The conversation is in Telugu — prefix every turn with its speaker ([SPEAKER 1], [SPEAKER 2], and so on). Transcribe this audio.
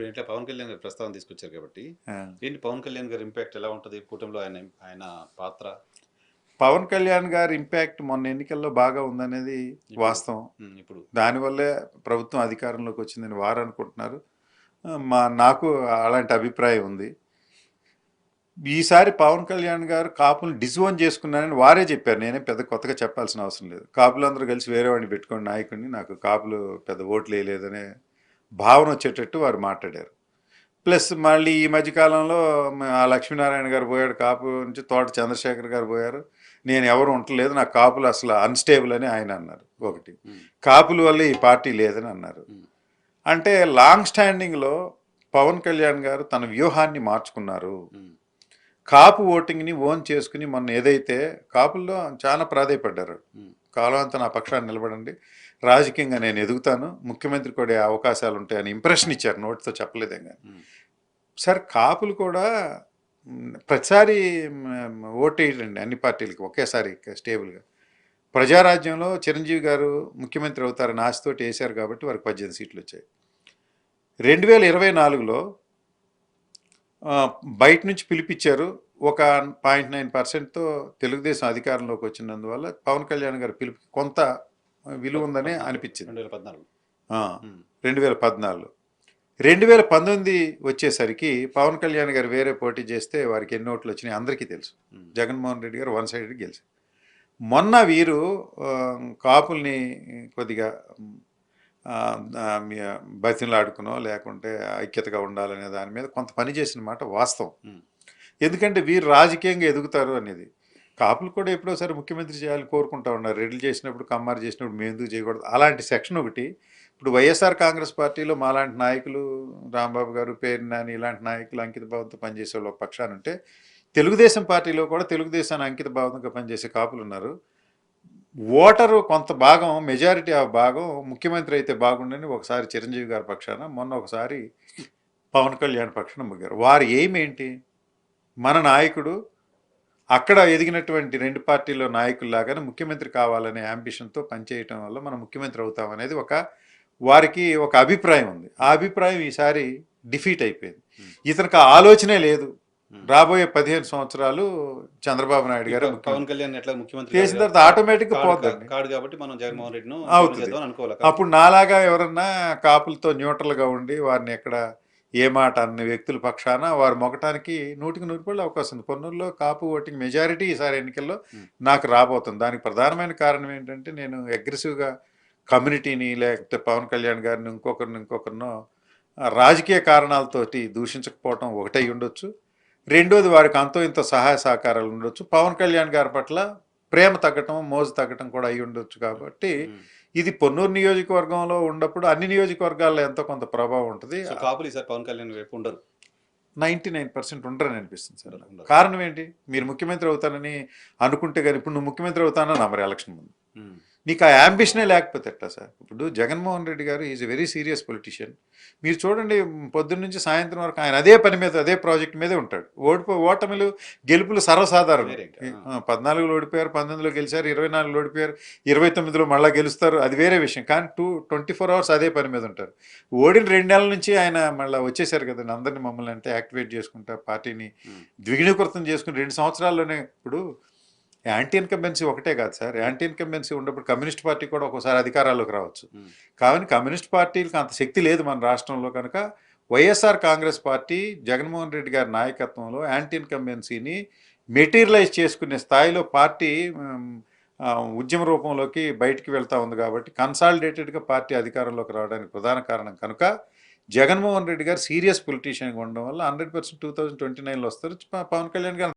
[SPEAKER 1] ఇప్పుడు ఇంట్లో పవన్ కళ్యాణ్ గారి ప్రస్తావన తీసుకొచ్చారు కాబట్టి ఏంటి పవన్ కళ్యాణ్ గారి ఇంపాక్ట్ ఎలా ఉంటుంది కూటమిలో ఆయన పాత్ర?
[SPEAKER 2] పవన్ కళ్యాణ్ గారి ఇంపాక్ట్ మొన్న ఎన్నికల్లో బాగా ఉందనేది వాస్తవం.
[SPEAKER 1] ఇప్పుడు
[SPEAKER 2] దానివల్లే ప్రభుత్వం అధికారంలోకి వచ్చిందని వారు అనుకుంటున్నారు. నాకు అలాంటి అభిప్రాయం ఉంది. ఈసారి పవన్ కళ్యాణ్ గారు కాపులను డిజోన్ చేసుకున్నారని వారే చెప్పారు. నేనే పెద్ద కొత్తగా చెప్పాల్సిన అవసరం లేదు. కాపులందరూ కలిసి వేరే వాడిని పెట్టుకోండి నాయకుడిని, నాకు కాపులు పెద్ద ఓట్లు వేయలేదనే భావన వచ్చేటట్టు వారు మాట్లాడారు. ప్లస్ మళ్ళీ ఈ మధ్యకాలంలో ఆ లక్ష్మీనారాయణ గారు పోయాడు కాపు నుంచి, తోట చంద్రశేఖర్ గారు పోయారు. నేను ఎవరు ఉండలేదు, నాకు కాపులు అసలు అన్స్టేబుల్ అని ఆయన అన్నారు. ఒకటి కాపుల వల్ల ఈ పార్టీ లేదని అన్నారు. అంటే లాంగ్ స్టాండింగ్లో పవన్ కళ్యాణ్ గారు తన వ్యూహాన్ని మార్చుకున్నారు. కాపు ఓటింగ్ని ఓన్ చేసుకుని మొన్న ఏదైతే కాపుల్లో చాలా ప్రాధాయపడ్డారు, కాలం అంతా నా పక్షాన్ని నిలబడండి, రాజకీయంగా నేను ఎదుగుతాను, ముఖ్యమంత్రి కూడా అవకాశాలు ఉంటాయని ఇంప్రెషన్ ఇచ్చారు, నోటితో చెప్పలేదేం కానీ. సార్ కాపులు కూడా ప్రతిసారి ఓటేయండి అన్ని పార్టీలకి ఒకేసారి స్టేబుల్గా. ప్రజారాజ్యంలో చిరంజీవి గారు ముఖ్యమంత్రి అవుతారని ఆశతోటి వేశారు కాబట్టి వారికి 18 సీట్లు వచ్చాయి. 2024లో బయట నుంచి పిలిపించారు. ఒక 0.9%తో తెలుగుదేశం అధికారంలోకి వచ్చినందువల్ల పవన్ కళ్యాణ్ గారి పిలుపు కొంత విలువ ఉందని అనిపించింది. 2014. 2019 వచ్చేసరికి పవన్ కళ్యాణ్ గారు వేరే పోటీ చేస్తే వారికి ఎన్ని ఓట్లు వచ్చినాయి అందరికీ తెలుసు. జగన్మోహన్ రెడ్డి గారు 1 సైడ్ గెలిచారు. మొన్న వీరు కాపుల్ని కొద్దిగా బతిలాడుకునో లేకుంటే ఐక్యతగా ఉండాలనే దాని మీద కొంత పని చేసిన మాట వాస్తవం. ఎందుకంటే వీరు రాజకీయంగా ఎదుగుతారు అనేది. కాపులు కూడా ఎప్పుడోసారి ముఖ్యమంత్రి చేయాలని కోరుకుంటా ఉన్నారు. రెడ్లు చేసినప్పుడు కమ్మారు చేసినప్పుడు మేము ఎందుకు చేయకూడదు అలాంటి సెక్షన్ ఒకటి. ఇప్పుడు వైఎస్ఆర్ కాంగ్రెస్ పార్టీలో మాలాంటి నాయకులు, రాంబాబు గారు, పేరు నాని ఇలాంటి నాయకులు అంకిత భావంతో పనిచేసే వాళ్ళు ఒక పక్షాన్ని ఉంటే, తెలుగుదేశం పార్టీలో కూడా తెలుగుదేశాన్ని అంకిత భావంగా పనిచేసే కాపులు ఉన్నారు. ఓటరు కొంత భాగం, మెజారిటీ ఆ భాగం ముఖ్యమంత్రి అయితే బాగుండని ఒకసారి చిరంజీవి గారి పక్షాన, మొన్న ఒకసారి పవన్ కళ్యాణ్ పక్షాన ముగ్గారు. వారి ఎయిమ్ ఏంటి? మన నాయకుడు అక్కడ ఎదిగినటువంటి 2 పార్టీల్లో నాయకుల్లాగానే ముఖ్యమంత్రి కావాలనే యాంబిషన్తో పనిచేయటం వల్ల మనం ముఖ్యమంత్రి అవుతామనేది వారికి ఒక అభిప్రాయం ఉంది. ఆ అభిప్రాయం ఈసారి డిఫీట్ అయిపోయింది. ఇతనికి ఆ ఆలోచనే లేదు. రాబోయే 15 సంవత్సరాలు చంద్రబాబు నాయుడు గారు
[SPEAKER 1] పవన్ కళ్యాణ్ ఎట్లా ముఖ్యమంత్రి
[SPEAKER 2] చేసిన తర్వాత ఆటోమేటిక్గా పోతుంది
[SPEAKER 1] కాబట్టి మనం జగన్మోహన్ రెడ్డిని
[SPEAKER 2] అవుతుంది. అప్పుడు నాలాగా ఎవరన్నా కాపులతో న్యూట్రల్గా ఉండి వారిని ఎక్కడ ఏ మాట అన్న వ్యక్తుల పక్షాన వారు మొగటానికి 100% అవకాశం ఉంది. పొన్నూరులో కాపు ఓటింగ్ మెజారిటీ ఈసారి ఎన్నికల్లో నాకు రాబోతుంది. దానికి ప్రధానమైన కారణం ఏంటంటే, నేను అగ్రెసివ్గా కమ్యూనిటీని లేకపోతే పవన్ కళ్యాణ్ గారిని ఇంకొకరినో రాజకీయ కారణాలతోటి దూషించకపోవటం ఒకటై ఉండొచ్చు. రెండోది వారికి అంతో ఇంత సహాయ సహకారాలు ఉండొచ్చు. పవన్ కళ్యాణ్ గారి పట్ల ప్రేమ తగ్గటం, మోజు తగ్గటం కూడా అయి ఉండొచ్చు. కాబట్టి ఇది పొన్నూరు నియోజకవర్గంలో ఉన్నప్పుడు అన్ని నియోజకవర్గాల్లో ఎంతో కొంత ప్రభావం ఉంటుంది.
[SPEAKER 1] కాపులు ఈసారి పవన్ కళ్యాణ్ వైపు ఉండరు,
[SPEAKER 2] 99% ఉండరని అనిపిస్తుంది సార్. కారణం ఏంటి? మీరు ముఖ్యమంత్రి అవుతానని అనుకుంటే కానీ, ఇప్పుడు నువ్వు ముఖ్యమంత్రి అవుతానని నమ్మరు ఎలక్షన్ ముందు. నీకు ఆ యాంబిషనే లేకపోతే ఎట్లా సార్? ఇప్పుడు జగన్మోహన్ రెడ్డి గారు is a very serious politician. మీరు చూడండి, పొద్దున్న నుంచి సాయంత్రం వరకు ఆయన అదే పని మీద, అదే ప్రాజెక్ట్ మీదే ఉంటాడు. ఓటమిలు గెలుపులు సర్వసాధారణం. 14లో ఓడిపోయారు, 19లో గెలిచారు, 24లో ఓడిపోయారు, 29లో మళ్ళీ గెలుస్తారు, అది వేరే విషయం. కానీ 24 hours అదే పని మీద ఉంటారు. ఓడిన 2 నెలల నుంచి ఆయన మళ్ళీ వచ్చేసారు కదండి, అందరినీ మమ్మల్ని అంటే యాక్టివేట్ చేసుకుంటా పార్టీని ద్విగుణీకృతం చేసుకుని 2 సంవత్సరాల్లోనే. ఇప్పుడు యాంటీ ఇన్కంబెన్సీ ఒకటే కాదు సార్, యాంటీ ఇన్కంబెన్సీ ఉన్నప్పుడు కమ్యూనిస్ట్ పార్టీ కూడా ఒకసారి అధికారాల్లోకి రావచ్చు. కానీ కమ్యూనిస్ట్ పార్టీలకు అంత శక్తి లేదు మన రాష్ట్రంలో. కనుక వైఎస్ఆర్ కాంగ్రెస్ పార్టీ జగన్మోహన్ రెడ్డి గారి నాయకత్వంలో యాంటీ ఇన్కంబెన్సీని మెటీరియలైజ్ చేసుకునే స్థాయిలో పార్టీ ఉద్యమ రూపంలోకి బయటికి వెళ్తూ ఉంది. కాబట్టి కన్సాలిడేటెడ్గా పార్టీ అధికారంలోకి రావడానికి ప్రధాన కారణం కనుక జగన్మోహన్ రెడ్డి గారు సీరియస్ పొలిటీషియన్గా ఉండడం వల్ల 100% 2029లో వస్తారు. పవన్ కళ్యాణ్ గారు